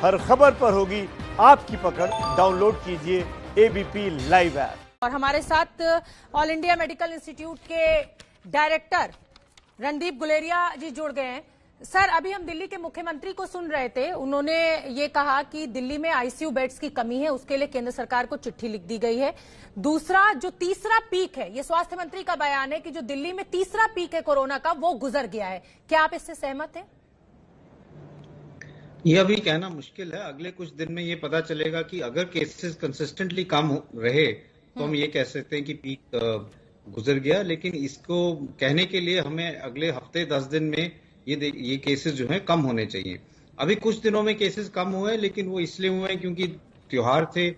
हर खबर पर होगी आपकी पकड़। डाउनलोड कीजिए एबीपी लाइव ऐप। और हमारे साथ ऑल इंडिया मेडिकल इंस्टीट्यूट के डायरेक्टर रणदीप गुलेरिया जी जुड़ गए हैं। सर, अभी हम दिल्ली के मुख्यमंत्री को सुन रहे थे। उन्होंने ये कहा कि दिल्ली में आईसीयू बेड्स की कमी है, उसके लिए केंद्र सरकार को चिट्ठी लिख दी गई है। दूसरा, जो तीसरा पीक है, ये स्वास्थ्य मंत्री का बयान है कि जो दिल्ली में तीसरा पीक है कोरोना का, वो गुजर गया है। क्या आप इससे सहमत हैं? ये अभी कहना मुश्किल है। अगले कुछ दिन में ये पता चलेगा कि अगर केसेस कंसिस्टेंटली कम रहे तो हम ये कह सकते हैं कि पीक गुजर गया। लेकिन इसको कहने के लिए हमें अगले हफ्ते 10 दिन में ये केसेस जो हैं कम होने चाहिए। अभी कुछ दिनों में केसेस कम हुए, लेकिन वो इसलिए हुए हैं क्योंकि त्योहार थे,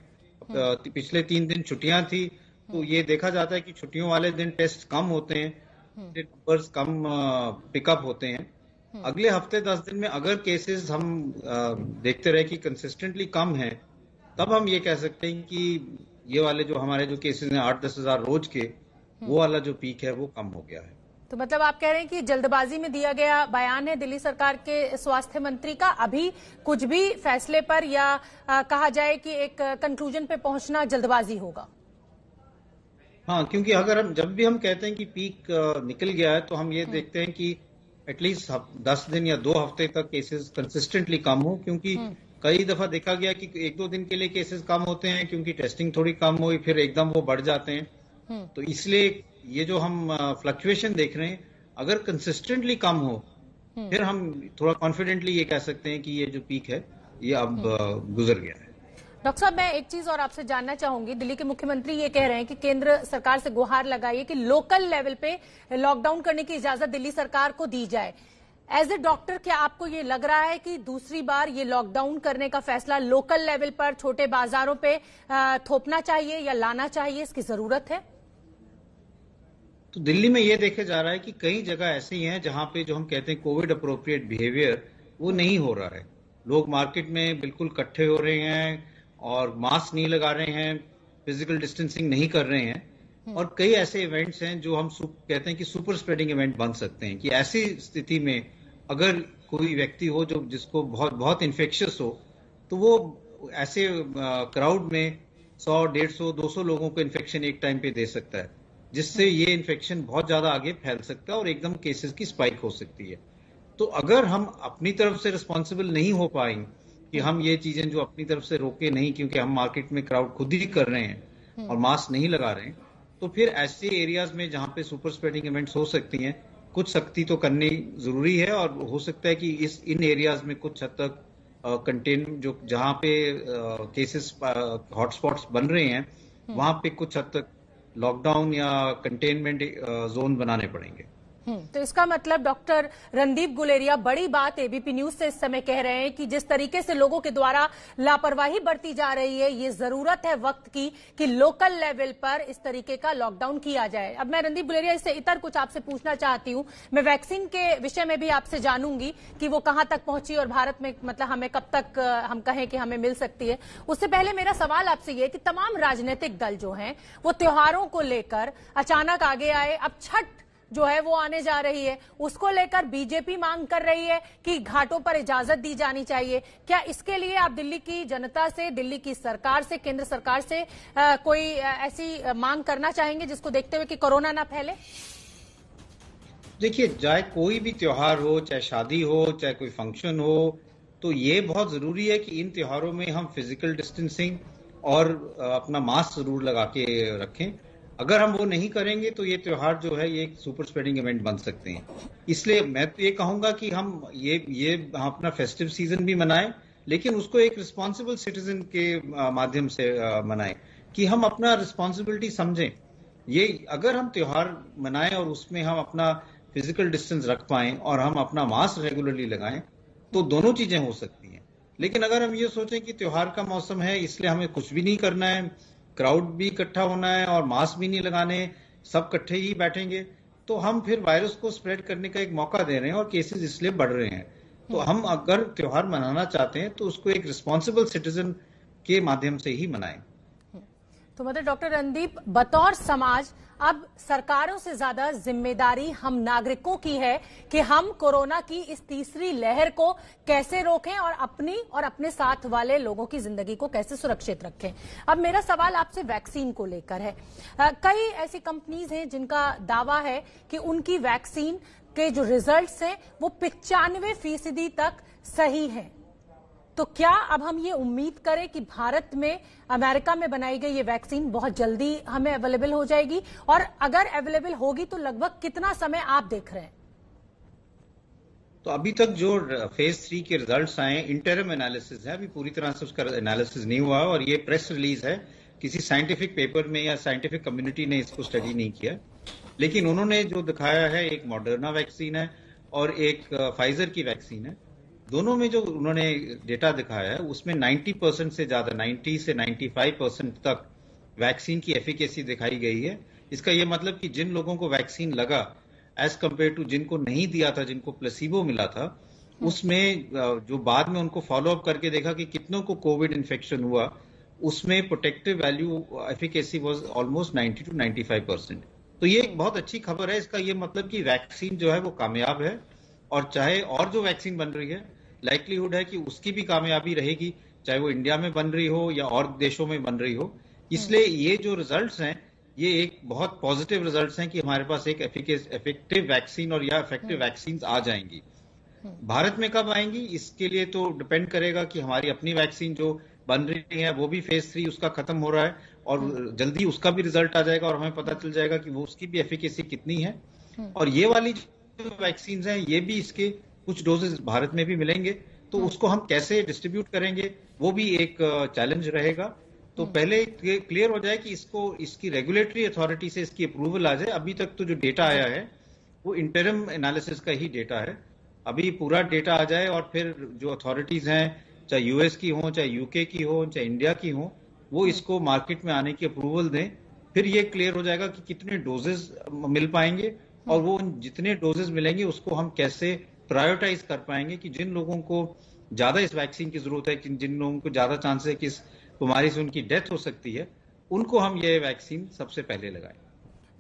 पिछले 3 दिन छुट्टियां थी। तो ये देखा जाता है कि छुट्टियों वाले दिन टेस्ट कम होते हैं, नंबर्स कम पिकअप होते हैं। अगले हफ्ते 10 दिन में अगर केसेस हम देखते रहे कि कंसिस्टेंटली कम है, तब हम ये कह सकते हैं कि ये वाले जो हमारे जो केसेस हैं 8-10 हजार रोज के, वो वाला जो पीक है वो कम हो गया है। तो मतलब आप कह रहे हैं कि जल्दबाजी में दिया गया बयान है दिल्ली सरकार के स्वास्थ्य मंत्री का। अभी कुछ भी फैसले पर या कहा जाए कि एक कंक्लूजन पे पहुंचना जल्दबाजी होगा। हाँ, क्योंकि अगर हम जब भी हम कहते हैं कि पीक निकल गया है, तो हम ये देखते हैं कि एटलीस्ट 10 दिन या 2 हफ्ते तक केसेस कंसिस्टेंटली कम हो। क्योंकि कई दफा देखा गया कि 1-2 दिन के लिए केसेस कम होते हैं क्योंकि टेस्टिंग थोड़ी कम हुई, फिर एकदम वो बढ़ जाते हैं। तो इसलिए ये जो हम फ्लक्चुएशन देख रहे हैं, अगर कंसिस्टेंटली कम हो, फिर हम थोड़ा कॉन्फिडेंटली ये कह सकते हैं कि ये जो पीक है ये अब गुजर गया है। डॉक्टर साहब, मैं एक चीज और आपसे जानना चाहूंगी। दिल्ली के मुख्यमंत्री ये कह रहे हैं कि केंद्र सरकार से गुहार लगाइए कि लोकल लेवल पे लॉकडाउन करने की इजाजत दिल्ली सरकार को दी जाए। एज ए डॉक्टर, क्या आपको ये लग रहा है कि दूसरी बार ये लॉकडाउन करने का फैसला लोकल लेवल पर छोटे बाजारों पे थोपना चाहिए या लाना चाहिए? इसकी जरूरत है? तो दिल्ली में ये देखे जा रहा है कि कई जगह ऐसी हैं जहां पे जो हम कहते हैं कोविड अप्रोप्रिएट बिहेवियर वो नहीं हो रहा है। लोग मार्केट में बिल्कुल इकट्ठे हो रहे हैं और मास्क नहीं लगा रहे हैं, फिजिकल डिस्टेंसिंग नहीं कर रहे हैं। और कई ऐसे इवेंट्स हैं जो हम कहते हैं कि सुपर स्प्रेडिंग इवेंट बन सकते हैं। कि ऐसी स्थिति में अगर कोई व्यक्ति हो जो जिसको बहुत बहुत इन्फेक्शियस हो, तो वो ऐसे क्राउड में 100, 150, 200 लोगों को इन्फेक्शन एक टाइम पे दे सकता है, जिससे ये इन्फेक्शन बहुत ज्यादा आगे फैल सकता है और एकदम केसेस की स्पाइक हो सकती है। तो अगर हम अपनी तरफ से रिस्पॉन्सिबल नहीं हो पाएंगे कि हम ये चीजें जो अपनी तरफ से रोके नहीं, क्योंकि हम मार्केट में क्राउड खुद ही कर रहे हैं और मास्क नहीं लगा रहे हैं, तो फिर ऐसे एरियाज में जहां पे सुपर स्प्रेडिंग इवेंट्स हो सकती हैं, कुछ सख्ती तो करनी जरूरी है। और हो सकता है कि इन एरियाज में कुछ हद तक कंटेन जो जहां पे केसेस हॉटस्पॉट्स बन रहे हैं, वहां पे कुछ हद तक लॉकडाउन या कंटेनमेंट जोन बनाने पड़ेंगे। तो इसका मतलब डॉक्टर रणदीप गुलेरिया बड़ी बात एबीपी न्यूज से इस समय कह रहे हैं कि जिस तरीके से लोगों के द्वारा लापरवाही बरती जा रही है, ये जरूरत है वक्त की कि लोकल लेवल पर इस तरीके का लॉकडाउन किया जाए। अब मैं रणदीप गुलेरिया इससे इतर कुछ आपसे पूछना चाहती हूं। मैं वैक्सीन के विषय में भी आपसे जानूंगी कि वो कहां तक पहुंची और भारत में मतलब हमें कब तक हम कहें कि हमें मिल सकती है। उससे पहले मेरा सवाल आपसे ये कि तमाम राजनीतिक दल जो हैं वो त्योहारों को लेकर अचानक आगे आए। अब छठ जो है वो आने जा रही है, उसको लेकर बीजेपी मांग कर रही है कि घाटों पर इजाजत दी जानी चाहिए। क्या इसके लिए आप दिल्ली की जनता से, दिल्ली की सरकार से, केंद्र सरकार से कोई ऐसी मांग करना चाहेंगे जिसको देखते हुए कि कोरोना ना फैले? देखिए, चाहे कोई भी त्योहार हो, चाहे शादी हो, चाहे कोई फंक्शन हो, तो ये बहुत जरूरी है कि इन त्योहारों में हम फिजिकल डिस्टेंसिंग और अपना मास्क जरूर लगा के रखें। अगर हम वो नहीं करेंगे तो ये त्योहार जो है ये एक सुपर स्प्रेडिंग इवेंट बन सकते हैं। इसलिए मैं तो ये कहूंगा कि हम ये अपना फेस्टिव सीजन भी मनाएं, लेकिन उसको एक रिस्पॉन्सिबल सिटीजन के माध्यम से मनाएं, कि हम अपना रिस्पॉन्सिबिलिटी समझें। ये अगर हम त्योहार मनाएं और उसमें हम अपना फिजिकल डिस्टेंस रख पाएं और हम अपना मास्क रेगुलरली लगाएं, तो दोनों चीजें हो सकती हैं। लेकिन अगर हम ये सोचें कि त्योहार का मौसम है इसलिए हमें कुछ भी नहीं करना है, क्राउड भी इकट्ठा होना है और मास्क भी नहीं लगाने, सब इकट्ठे ही बैठेंगे, तो हम फिर वायरस को स्प्रेड करने का एक मौका दे रहे हैं और केसेस इसलिए बढ़ रहे हैं। तो हम अगर त्योहार मनाना चाहते हैं तो उसको एक रिस्पॉन्सिबल सिटीजन के माध्यम से ही मनाएं। तो मतलब डॉक्टर रणदीप, बतौर समाज अब सरकारों से ज्यादा जिम्मेदारी हम नागरिकों की है कि हम कोरोना की इस तीसरी लहर को कैसे रोकें और अपनी और अपने साथ वाले लोगों की जिंदगी को कैसे सुरक्षित रखें। अब मेरा सवाल आपसे वैक्सीन को लेकर है। कई ऐसी कंपनीज हैं जिनका दावा है कि उनकी वैक्सीन के जो रिजल्ट्स हैं वो 95% तक सही हैं। तो क्या अब हम ये उम्मीद करें कि भारत में अमेरिका में बनाई गई ये वैक्सीन बहुत जल्दी हमें अवेलेबल हो जाएगी, और अगर अवेलेबल होगी तो लगभग कितना समय आप देख रहे हैं? तो अभी तक जो फेज 3 के रिजल्ट्स आए हैं, इंटरम एनालिसिस है, अभी पूरी तरह से उसका एनालिसिस नहीं हुआ और ये प्रेस रिलीज है, किसी साइंटिफिक पेपर में या साइंटिफिक कम्युनिटी ने इसको स्टडी नहीं किया। लेकिन उन्होंने जो दिखाया है, एक मॉडर्ना वैक्सीन है और एक फाइजर की वैक्सीन है। दोनों में जो उन्होंने डेटा दिखाया है उसमें 90% से ज्यादा, 90 से 95% तक वैक्सीन की एफिकेसी दिखाई गई है। इसका यह मतलब कि जिन लोगों को वैक्सीन लगा एज कंपेयर टू जिनको नहीं दिया था, जिनको प्लेसिबो मिला था, उसमें जो बाद में उनको फॉलोअप करके देखा कि कितनों को कोविड इन्फेक्शन हुआ, उसमें protective value efficacy was almost 90 to 95%। तो ये एक बहुत अच्छी खबर है। इसका ये मतलब कि वैक्सीन जो है वो कामयाब है, और चाहे और जो वैक्सीन बन रही है लाइक्लीहुड है कि उसकी भी कामयाबी रहेगी, चाहे वो इंडिया में बन रही हो या और देशों में बन रही हो। इसलिए ये जो रिजल्ट्स हैं ये एक बहुत पॉजिटिव रिजल्ट्स हैं कि हमारे पास एक इफेक्टिव वैक्सीन और या इफेक्टिव वैक्सीन आ जाएंगी। भारत में कब आएंगी इसके लिए तो डिपेंड करेगा कि हमारी अपनी वैक्सीन जो बन रही है वो भी फेज 3 उसका खत्म हो रहा है और जल्दी उसका भी रिजल्ट आ जाएगा और हमें पता चल जाएगा कि वो उसकी भी एफिकेसी कितनी है। और ये वाली जो वैक्सीन है ये भी इसके कुछ डोजेस भारत में भी मिलेंगे, तो उसको हम कैसे डिस्ट्रीब्यूट करेंगे वो भी एक चैलेंज रहेगा। तो पहले क्लियर हो जाए कि इसकी रेगुलेटरी अथॉरिटी से इसकी अप्रूवल आ जाए। अभी तक तो जो डेटा आया है वो इंटरम एनालिसिस का ही डेटा है, अभी पूरा डेटा आ जाए और फिर जो अथॉरिटीज हैं, चाहे यूएस की हो, चाहे यूके की हो, चाहे इंडिया की हो, वो इसको मार्केट में आने की अप्रूवल दें। फिर ये क्लियर हो जाएगा कि कितने डोजेस मिल पाएंगे और वो जितने डोजेस मिलेंगे उसको हम कैसे प्रायोरिटाइज कर पाएंगे कि जिन लोगों को ज्यादा इस वैक्सीन की जरूरत है, जिन लोगों को ज्यादा चांस है कि इस बीमारी से उनकी डेथ हो सकती है, उनको हम ये वैक्सीन सबसे पहले लगाएं।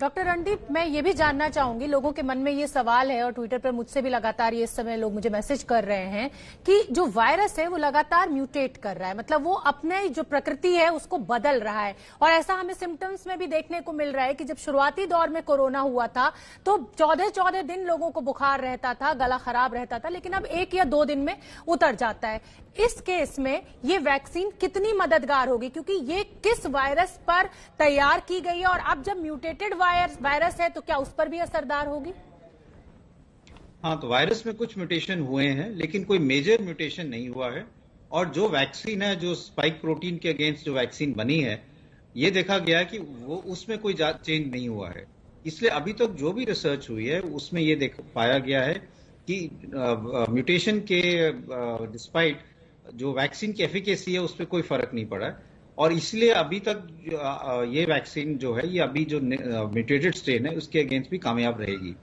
डॉक्टर रणदीप, मैं ये भी जानना चाहूंगी, लोगों के मन में ये सवाल है और ट्विटर पर मुझसे भी लगातार ये इस समय लोग मुझे मैसेज कर रहे हैं कि जो वायरस है वो लगातार म्यूटेट कर रहा है, मतलब वो अपने जो प्रकृति है उसको बदल रहा है। और ऐसा हमें सिम्टम्स में भी देखने को मिल रहा है कि जब शुरुआती दौर में कोरोना हुआ था तो 14-14 दिन लोगों को बुखार रहता था, गला खराब रहता था, लेकिन अब 1 या 2 दिन में उतर जाता है। इस केस में ये वैक्सीन कितनी मददगार होगी, क्योंकि ये किस वायरस पर तैयार की गई है और अब जब म्यूटेटेड वायरस है तो क्या उस पर भी असरदार होगी? हाँ, तो वायरस में कुछ म्यूटेशन हुए हैं लेकिन कोई मेजर म्यूटेशन नहीं हुआ है। और जो वैक्सीन है, जो स्पाइक प्रोटीन के अगेंस्ट जो वैक्सीन बनी है, ये देखा गया है कि वो उसमें कोई चेंज नहीं हुआ है। इसलिए अभी तक जो भी रिसर्च हुई है उसमें ये पाया गया है कि म्यूटेशन के डिस्पाइट जो वैक्सीन की एफिकेसी है उस पर कोई फर्क नहीं पड़ा है। और इसलिए अभी तक ये वैक्सीन जो है, ये अभी जो म्यूटेटेड स्ट्रेन है उसके अगेंस्ट भी कामयाब रहेगी।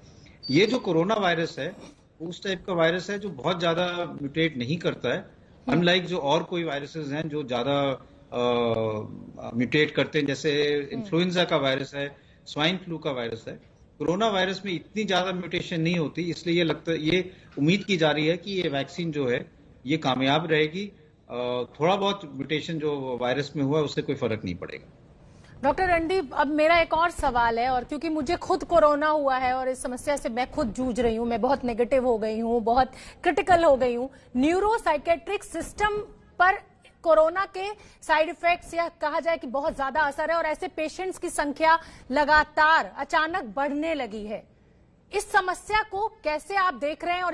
ये जो कोरोना वायरस है उस टाइप का वायरस है जो बहुत ज्यादा म्यूटेट नहीं करता है, अनलाइक जो और कोई वायरसेस हैं जो ज्यादा म्यूटेट करते हैं, जैसे इन्फ्लुएंजा का वायरस है, स्वाइन फ्लू का वायरस है। कोरोना वायरस में इतनी ज्यादा म्यूटेशन नहीं होती, इसलिए ये लगता है, ये उम्मीद की जा रही है कि ये वैक्सीन जो है ये कामयाब रहेगी। थोड़ा बहुत म्यूटेशन जो वायरस में हुआ है उससे कोई फर्क नहीं पड़ेगा। डॉक्टर रणदीप, अब मेरा एक और सवाल है, और क्योंकि मुझे खुद कोरोना हुआ है और इस समस्या से मैं खुद जूझ रही हूँ, मैं बहुत नेगेटिव हो गई हूँ, बहुत क्रिटिकल हो गई हूँ। न्यूरो साइकेट्रिक सिस्टम पर कोरोना के साइड इफेक्ट्स या कहा जाए कि बहुत ज्यादा असर है और ऐसे पेशेंट्स की संख्या लगातार अचानक बढ़ने लगी है। इस समस्या को कैसे आप देख रहे हैं और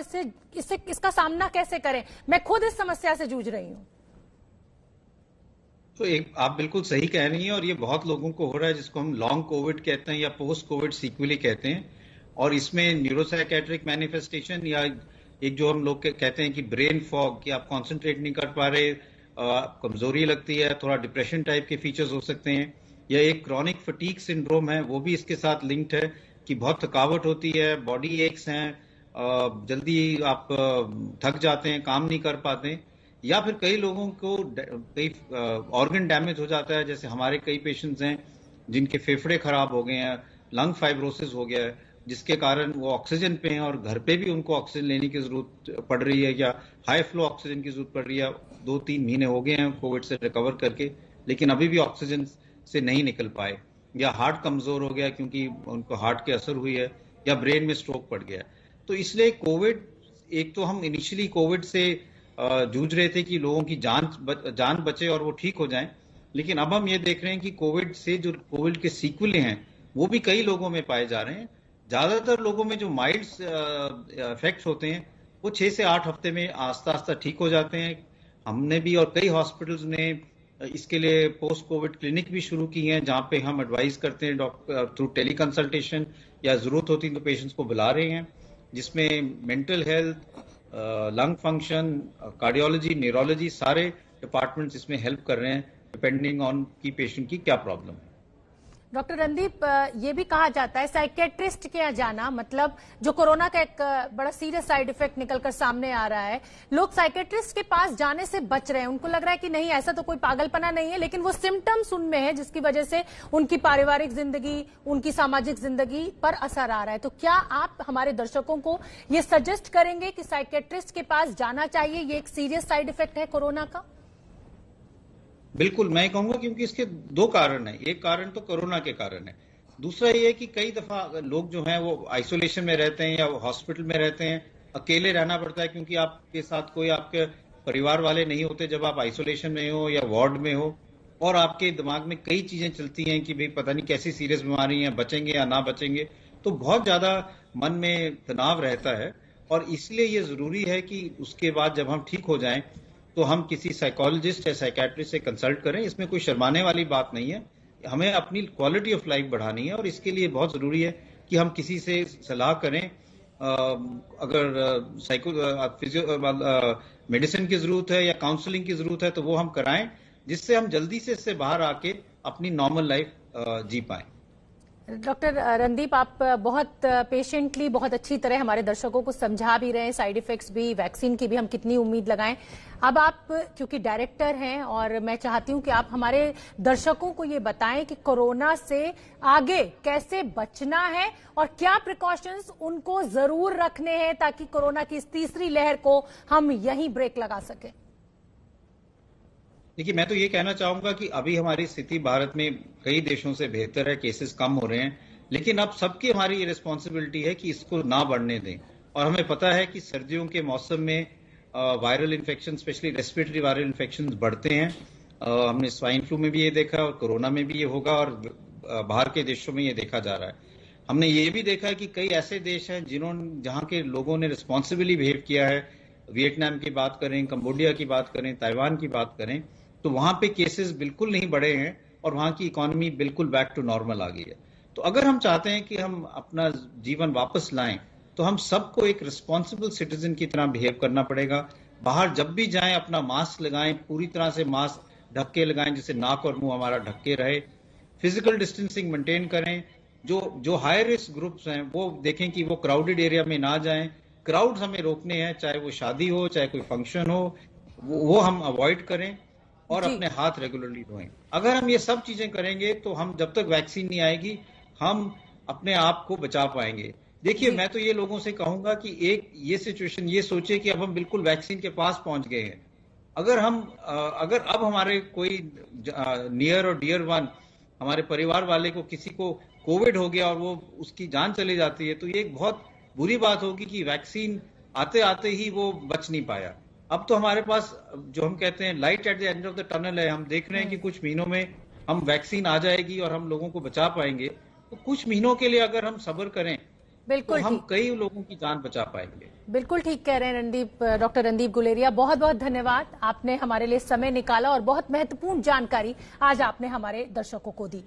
इसका सामना कैसे करें? मैं खुद इस समस्या से जूझ रही हूँ। तो आप बिल्कुल सही कह रही हैं, और ये बहुत लोगों को हो रहा है, जिसको हम लॉन्ग कोविड कहते हैं या पोस्ट कोविड सीक्वली कहते हैं। और इसमें न्यूरोसाइकेट्रिक मैनिफेस्टेशन या एक जो हम लोग कहते हैं कि ब्रेन फॉग, कि आप कॉन्सेंट्रेट नहीं कर पा रहे, कमजोरी लगती है, थोड़ा डिप्रेशन टाइप के फीचर्स हो सकते हैं, या एक क्रॉनिक फटीग सिंड्रोम है वो भी इसके साथ लिंक्ड है कि बहुत थकावट होती है, बॉडी एक्स हैं, जल्दी आप थक जाते हैं, काम नहीं कर पाते। या फिर कई लोगों को कई ऑर्गन डैमेज हो जाता है। जैसे हमारे कई पेशेंट्स हैं जिनके फेफड़े खराब हो गए हैं, लंग फाइब्रोसिस हो गया है, जिसके कारण वो ऑक्सीजन पे हैं और घर पे भी उनको ऑक्सीजन लेने की जरूरत पड़ रही है या हाई फ्लो ऑक्सीजन की जरूरत पड़ रही है। 2-3 महीने हो गए हैं कोविड से रिकवर करके, लेकिन अभी भी ऑक्सीजन से नहीं निकल पाए, या हार्ट कमजोर हो गया क्योंकि उनको हार्ट के असर हुई है, या ब्रेन में स्ट्रोक पड़ गया। तो इसलिए कोविड, एक तो हम इनिशियली कोविड से जूझ रहे थे कि लोगों की जान बचे और वो ठीक हो जाएं, लेकिन अब हम ये देख रहे हैं कि कोविड से जो कोविड के सीक्वल हैं वो भी कई लोगों में पाए जा रहे हैं। ज्यादातर लोगों में जो माइल्ड इफेक्ट्स होते हैं वो 6 से 8 हफ्ते में आस्ता आस्ता ठीक हो जाते हैं। हमने भी और कई हॉस्पिटल्स ने इसके लिए पोस्ट कोविड क्लिनिक भी शुरू की हैं, जहां पे हम एडवाइस करते हैं डॉक्टर थ्रू टेली कंसल्टेशन, या जरूरत होती है तो पेशेंट्स को बुला रहे हैं, जिसमें mental health, lung function, cardiology, neurology, सारे डिपार्टमेंट्स इसमें हेल्प कर रहे हैं डिपेंडिंग ऑन की पेशेंट की क्या प्रॉब्लम है। डॉक्टर रणदीप, ये भी कहा जाता है साइकेट्रिस्ट के यहाँ जाना, मतलब जो कोरोना का एक बड़ा सीरियस साइड इफेक्ट निकलकर सामने आ रहा है, लोग साइकेट्रिस्ट के पास जाने से बच रहे हैं। उनको लग रहा है कि नहीं, ऐसा तो कोई पागलपना नहीं है, लेकिन वो सिम्टम्स उनमें है जिसकी वजह से उनकी पारिवारिक जिंदगी, उनकी सामाजिक जिंदगी पर असर आ रहा है। तो क्या आप हमारे दर्शकों को ये सजेस्ट करेंगे कि साइकेट्रिस्ट के पास जाना चाहिए? ये एक सीरियस साइड इफेक्ट है कोरोना का। बिल्कुल, मैं कहूंगा क्योंकि इसके 2 कारण हैं। एक कारण तो कोरोना के कारण है, दूसरा ये है कि कई दफा लोग जो हैं वो आइसोलेशन में रहते हैं या वो हॉस्पिटल में रहते हैं, अकेले रहना पड़ता है क्योंकि आपके साथ कोई आपके परिवार वाले नहीं होते जब आप आइसोलेशन में हो या वार्ड में हो, और आपके दिमाग में कई चीजें चलती हैं कि भाई पता नहीं कैसी सीरियस बीमारी है, बचेंगे या ना बचेंगे, तो बहुत ज्यादा मन में तनाव रहता है। और इसलिए ये जरूरी है कि उसके बाद जब हम ठीक हो जाएं तो हम किसी साइकोलॉजिस्ट या साइकेट्रिस्ट से कंसल्ट करें। इसमें कोई शर्माने वाली बात नहीं है, हमें अपनी क्वालिटी ऑफ लाइफ बढ़ानी है और इसके लिए बहुत जरूरी है कि हम किसी से सलाह करें। अगर मेडिसिन की जरूरत है या काउंसलिंग की जरूरत है तो वो हम कराएं, जिससे हम जल्दी से इससे बाहर आके अपनी नॉर्मल लाइफ जी पाएं। डॉक्टर रणदीप, आप बहुत पेशेंटली, बहुत अच्छी तरह हमारे दर्शकों को समझा भी रहे हैं, साइड इफेक्ट्स भी, वैक्सीन की भी हम कितनी उम्मीद लगाएं। अब आप क्योंकि डायरेक्टर हैं और मैं चाहती हूं कि आप हमारे दर्शकों को ये बताएं कि कोरोना से आगे कैसे बचना है और क्या प्रिकॉशंस उनको जरूर रखने हैं ताकि कोरोना की इस तीसरी लहर को हम यहीं ब्रेक लगा सकें। देखिए, मैं तो ये कहना चाहूंगा कि अभी हमारी स्थिति भारत में कई देशों से बेहतर है, केसेस कम हो रहे हैं, लेकिन अब सबकी हमारी ये रिस्पॉन्सिबिलिटी है कि इसको ना बढ़ने दें। और हमें पता है कि सर्दियों के मौसम में viral infection, specially respiratory viral infection बढ़ते हैं। हमने स्वाइन फ्लू में भी ये देखा और कोरोना में भी ये होगा, और बाहर के देशों में ये देखा जा रहा है। हमने ये भी देखा है कि कई ऐसे देश हैं जहां के लोगों ने रिस्पॉन्सिबली बिहेव किया है। वियतनाम की बात करें, कंबोडिया की बात करें, ताइवान की बात करें, तो वहां पे केसेस बिल्कुल नहीं बढ़े हैं और वहां की इकोनॉमी बिल्कुल बैक टू नॉर्मल आ गई है। तो अगर हम चाहते हैं कि हम अपना जीवन वापस लाएं तो हम सबको एक रिस्पॉन्सिबल सिटीजन की तरह बिहेव करना पड़ेगा। बाहर जब भी जाएं अपना मास्क लगाएं, पूरी तरह से मास्क ढक के लगाएं जिससे नाक और मुंह हमारा ढक के रहे। फिजिकल डिस्टेंसिंग मेंटेन करें। जो हाई रिस्क ग्रुप्स हैं वो देखें कि वो क्राउडेड एरिया में ना जाएं। क्राउड हमें रोकने हैं, चाहे वो शादी हो, चाहे कोई फंक्शन हो, वो हम अवॉइड करें और अपने हाथ रेगुलरली धोएं। अगर हम ये सब चीजें करेंगे तो हम, जब तक वैक्सीन नहीं आएगी, हम अपने आप को बचा पाएंगे। देखिए, मैं तो ये लोगों से कहूंगा कि एक ये सिचुएशन ये सोचे कि अब हम बिल्कुल वैक्सीन के पास पहुंच गए हैं। अगर अब हमारे कोई नियर और डियर वन, हमारे परिवार वाले को, किसी को कोविड हो गया और वो उसकी जान चली जाती है, तो ये एक बहुत बुरी बात होगी कि वैक्सीन आते आते ही वो बच नहीं पाया। अब तो हमारे पास, जो हम कहते हैं, light at the end of the tunnel है। हम देख रहे हैं कि कुछ महीनों में हम वैक्सीन आ जाएगी और हम लोगों को बचा पाएंगे। तो कुछ महीनों के लिए अगर हम सब्र करें बिल्कुल तो हम कई लोगों की जान बचा पाएंगे। बिल्कुल ठीक कह रहे हैं डॉक्टर रणदीप गुलेरिया, बहुत बहुत धन्यवाद। आपने हमारे लिए समय निकाला और बहुत महत्वपूर्ण जानकारी आज आपने हमारे दर्शकों को दी।